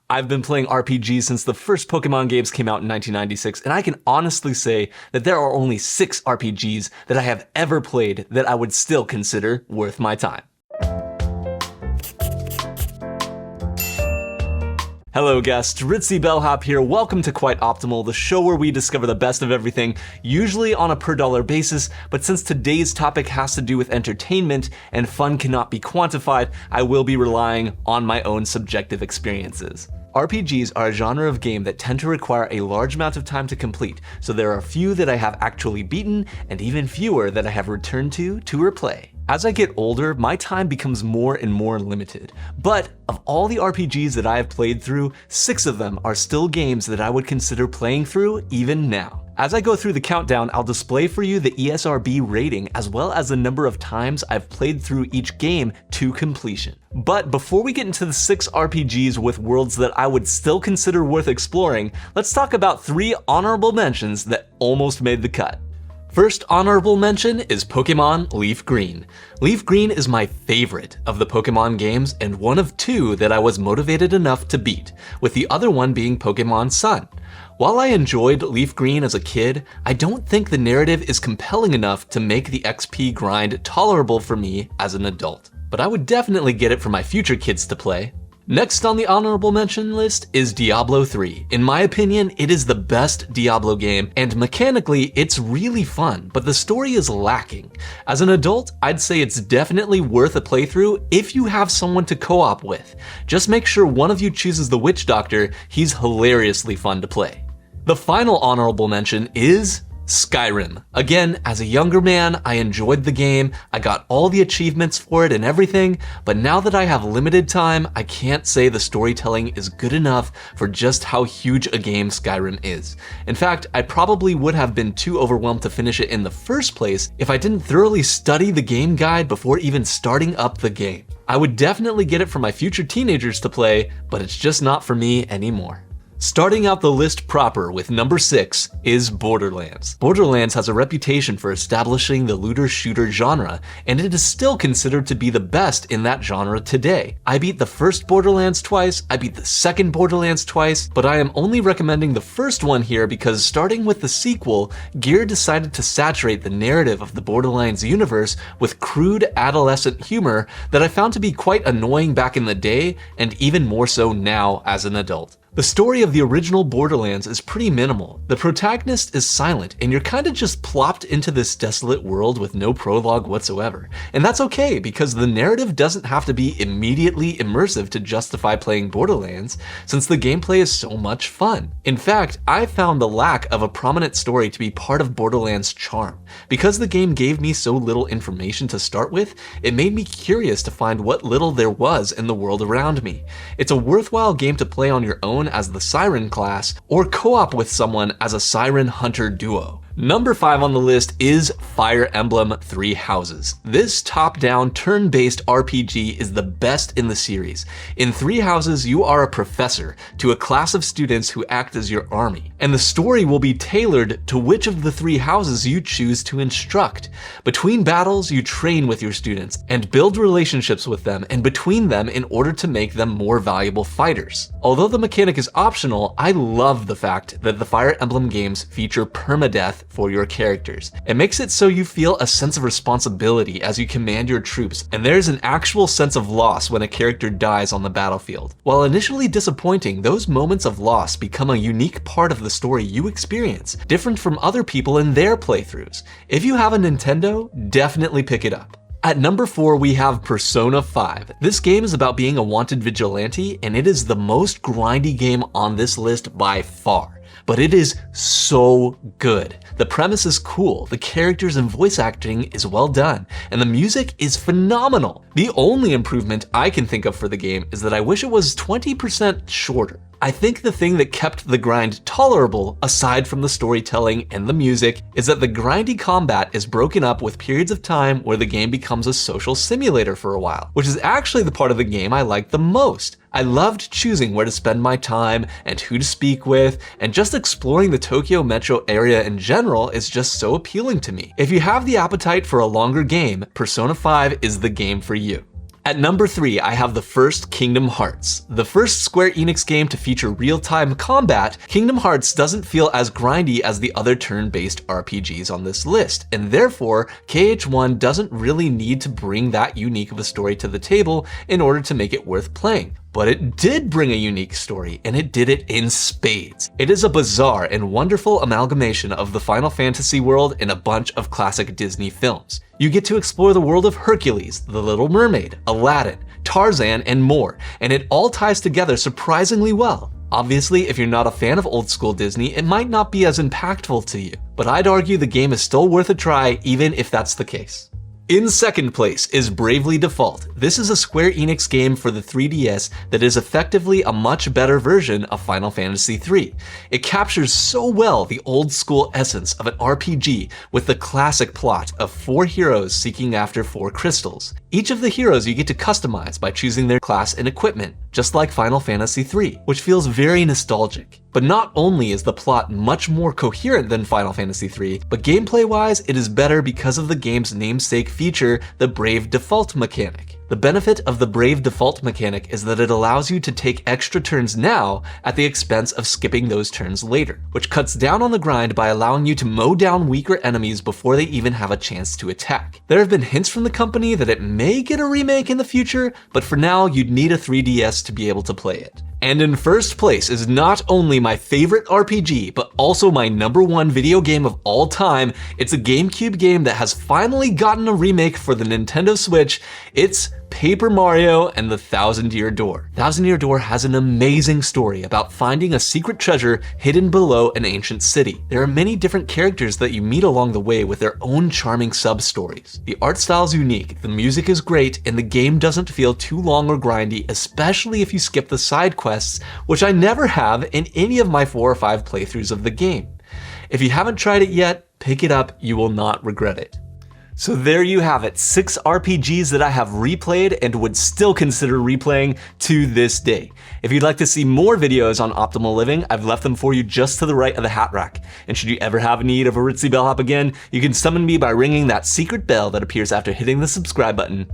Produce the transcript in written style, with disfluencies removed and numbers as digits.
I've been playing RPGs since the first Pokemon games came out in 1996, and I can honestly say that there are only 6 RPGs that I have ever played that I would still consider worth my time. Hello guests, Ritzy Bellhop here. Welcome to Quite Optimal, the show where we discover the best of everything, usually on a per dollar basis, but since today's topic has to do with entertainment and fun cannot be quantified, I will be relying on my own subjective experiences. RPGs are a genre of game that tend to require a large amount of time to complete, so there are few that I have actually beaten, and even fewer that I have returned to replay. As I get older, my time becomes more and more limited. But of all the RPGs that I have played through, 6 of them are still games that I would consider playing through even now. As I go through the countdown, I'll display for you the ESRB rating as well as the number of times I've played through each game to completion. But before we get into the 6 RPGs with worlds that I would still consider worth exploring, let's talk about 3 honorable mentions that almost made the cut. First honorable mention is Pokemon Leaf Green. Leaf Green is my favorite of the Pokemon games and one of 2 that I was motivated enough to beat, with the other one being Pokemon Sun. While I enjoyed Leaf Green as a kid, I don't think the narrative is compelling enough to make the XP grind tolerable for me as an adult. But I would definitely get it for my future kids to play. Next on the honorable mention list is Diablo 3. In my opinion, it is the best Diablo game, and mechanically, it's really fun, but the story is lacking. As an adult, I'd say it's definitely worth a playthrough if you have someone to co-op with. Just make sure one of you chooses the Witch Doctor, he's hilariously fun to play. The final honorable mention is Skyrim. Again, as a younger man, I enjoyed the game, I got all the achievements for it and everything, but now that I have limited time, I can't say the storytelling is good enough for just how huge a game Skyrim is. In fact, I probably would have been too overwhelmed to finish it in the first place if I didn't thoroughly study the game guide before even starting up the game. I would definitely get it for my future teenagers to play, but it's just not for me anymore. Starting out the list proper with number 6 is Borderlands. Borderlands has a reputation for establishing the looter-shooter genre, and it is still considered to be the best in that genre today. I beat the first Borderlands twice, I beat the second Borderlands twice, but I am only recommending the first one here because starting with the sequel, Gear decided to saturate the narrative of the Borderlands universe with crude adolescent humor that I found to be quite annoying back in the day, and even more so now as an adult. The story of the original Borderlands is pretty minimal. The protagonist is silent, and you're kinda just plopped into this desolate world with no prologue whatsoever. And that's okay, because the narrative doesn't have to be immediately immersive to justify playing Borderlands, since the gameplay is so much fun. In fact, I found the lack of a prominent story to be part of Borderlands' charm. Because the game gave me so little information to start with, it made me curious to find what little there was in the world around me. It's a worthwhile game to play on your own as the Siren class, or co-op with someone as a Siren Hunter duo. Number 5 on the list is Fire Emblem Three Houses. This top-down, turn-based RPG is the best in the series. In Three Houses, you are a professor to a class of students who act as your army, and the story will be tailored to which of the 3 houses you choose to instruct. Between battles, you train with your students and build relationships with them and between them in order to make them more valuable fighters. Although the mechanic is optional, I love the fact that the Fire Emblem games feature permadeath for your characters. It makes it so you feel a sense of responsibility as you command your troops, and there's an actual sense of loss when a character dies on the battlefield. While initially disappointing, those moments of loss become a unique part of the story you experience, different from other people in their playthroughs. If you have a Nintendo, definitely pick it up. At number 4, we have Persona 5. This game is about being a wanted vigilante, and it is the most grindy game on this list by far. But it is so good. The premise is cool, the characters and voice acting is well done, and the music is phenomenal. The only improvement I can think of for the game is that I wish it was 20% shorter. I think the thing that kept the grind tolerable, aside from the storytelling and the music, is that the grindy combat is broken up with periods of time where the game becomes a social simulator for a while, which is actually the part of the game I like the most. I loved choosing where to spend my time and who to speak with, and just exploring the Tokyo metro area in general is just so appealing to me. If you have the appetite for a longer game, Persona 5 is the game for you. At number 3, I have the first Kingdom Hearts. The first Square Enix game to feature real-time combat, Kingdom Hearts doesn't feel as grindy as the other turn-based RPGs on this list, and therefore, KH1 doesn't really need to bring that unique of a story to the table in order to make it worth playing. But it did bring a unique story, and it did it in spades. It is a bizarre and wonderful amalgamation of the Final Fantasy world and a bunch of classic Disney films. You get to explore the world of Hercules, The Little Mermaid, Aladdin, Tarzan, and more, and it all ties together surprisingly well. Obviously, if you're not a fan of old school Disney, it might not be as impactful to you, but I'd argue the game is still worth a try even if that's the case. In second place is Bravely Default. This is a Square Enix game for the 3DS that is effectively a much better version of Final Fantasy III. It captures so well the old school essence of an RPG with the classic plot of 4 heroes seeking after 4 crystals. Each of the heroes you get to customize by choosing their class and equipment, just like Final Fantasy III, which feels very nostalgic. But not only is the plot much more coherent than Final Fantasy III, but gameplay-wise it is better because of the game's namesake feature, the Brave Default mechanic. The benefit of the Brave Default mechanic is that it allows you to take extra turns now at the expense of skipping those turns later, which cuts down on the grind by allowing you to mow down weaker enemies before they even have a chance to attack. There have been hints from the company that it may get a remake in the future, but for now you'd need a 3DS to be able to play it. And in first place is not only my favorite RPG, but also my #1 video game of all time. It's a GameCube game that has finally gotten a remake for the Nintendo Switch. It's Paper Mario and the Thousand Year Door. Thousand Year Door has an amazing story about finding a secret treasure hidden below an ancient city. There are many different characters that you meet along the way with their own charming sub-stories. The art style is unique, the music is great, and the game doesn't feel too long or grindy, especially if you skip the side quests, which I never have in any of my 4 or 5 playthroughs of the game. If you haven't tried it yet, pick it up, you will not regret it. So there you have it, 6 RPGs that I have replayed and would still consider replaying to this day. If you'd like to see more videos on optimal living, I've left them for you just to the right of the hat rack. And should you ever have need of a ritzy bellhop again, you can summon me by ringing that secret bell that appears after hitting the subscribe button.